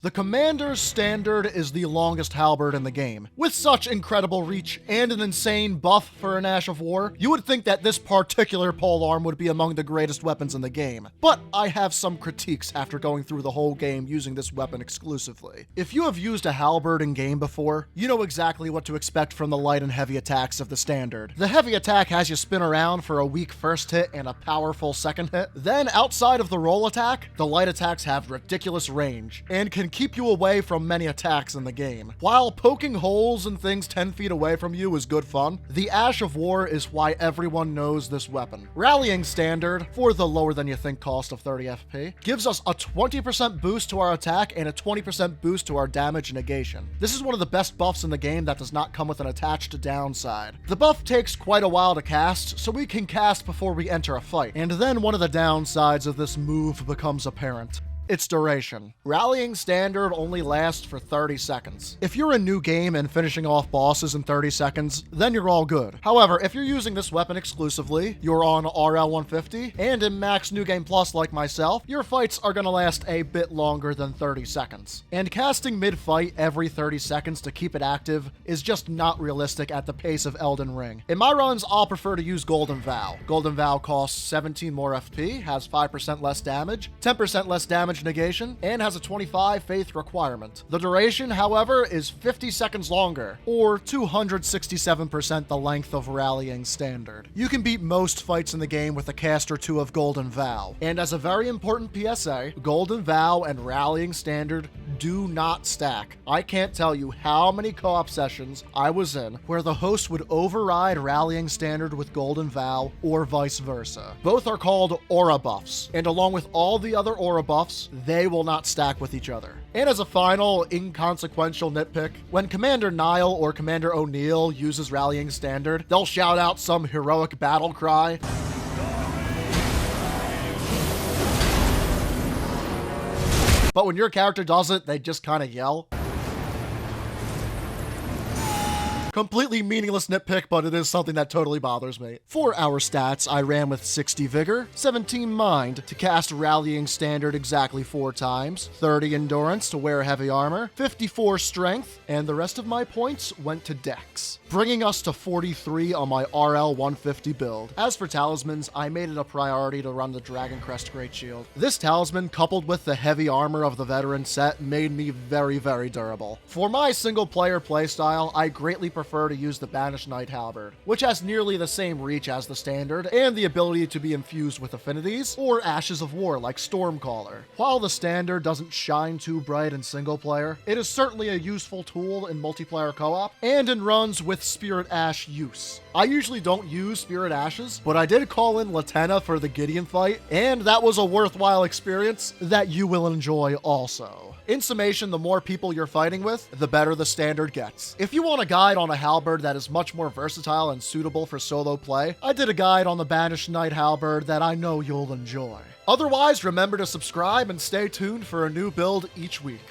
The Commander's Standard is the longest halberd in the game. With such incredible reach and an insane buff for an Ash of War, you would think that this particular polearm would be among the greatest weapons in the game. But I have some critiques after going through the whole game using this weapon exclusively. If you have used a halberd in game before, you know exactly what to expect from the light and heavy attacks of the Standard. The heavy attack has you spin around for a weak first hit and a powerful second hit. Then outside of the roll attack, the light attacks have ridiculous range and can keep you away from many attacks in the game. While poking holes in things 10 feet away from you is good fun, the Ash of War is why everyone knows this weapon. Rallying Standard, for the lower than you think cost of 30 FP, gives us a 20% boost to our attack and a 20% boost to our damage negation. This is one of the best buffs in the game that does not come with an attached downside. The buff takes quite a while to cast, so we can cast before we enter a fight, and then one of the downsides of this move becomes apparent. Its duration. Rallying Standard only lasts for 30 seconds. If you're a new game and finishing off bosses in 30 seconds, then you're all good. However, if you're using this weapon exclusively, you're on RL 150, and in Max New Game Plus like myself, your fights are gonna last a bit longer than 30 seconds. And casting mid-fight every 30 seconds to keep it active is just not realistic at the pace of Elden Ring. In my runs, I'll prefer to use Golden Vow. Golden Vow costs 17 more FP, has 5% less damage, 10% less damage negation, and has a 25 faith requirement. The duration, however, is 50 seconds longer, or 267% the length of Rallying Standard. You can beat most fights in the game with a cast or two of Golden Vow, and as a very important PSA, Golden Vow and Rallying Standard do not stack. I can't tell you how many co-op sessions I was in where the host would override Rallying Standard with Golden Vow, or vice versa. Both are called aura buffs, and along with all the other aura buffs, they will not stack with each other. And as a final, inconsequential nitpick, when Commander Nile or Commander O'Neill uses Rallying Standard, they'll shout out some heroic battle cry. But when your character does it, they just kind of yell. Completely meaningless nitpick, but it is something that totally bothers me. For our stats, I ran with 60 Vigor, 17 Mind to cast Rallying Standard exactly 4 times, 30 Endurance to wear heavy armor, 54 Strength, and the rest of my points went to Dex, bringing us to 43 on my RL 150 build. As for talismans, I made it a priority to run the Dragon Crest Great Shield. This talisman, coupled with the heavy armor of the veteran set, made me very, very durable. For my single player playstyle, I greatly prefer to use the Banished Knight Halberd, which has nearly the same reach as the Standard and the ability to be infused with affinities or Ashes of War like Stormcaller. While the Standard doesn't shine too bright in single player, it is certainly a useful tool in multiplayer co-op and in runs with Spirit Ash use. I usually don't use Spirit Ashes, but I did call in Latenna for the Gideon fight, and that was a worthwhile experience that you will enjoy also. In summation, the more people you're fighting with, the better the Standard gets. If you want a guide on a halberd that is much more versatile and suitable for solo play, I did a guide on the Banished Knight Halberd that I know you'll enjoy. Otherwise, remember to subscribe and stay tuned for a new build each week.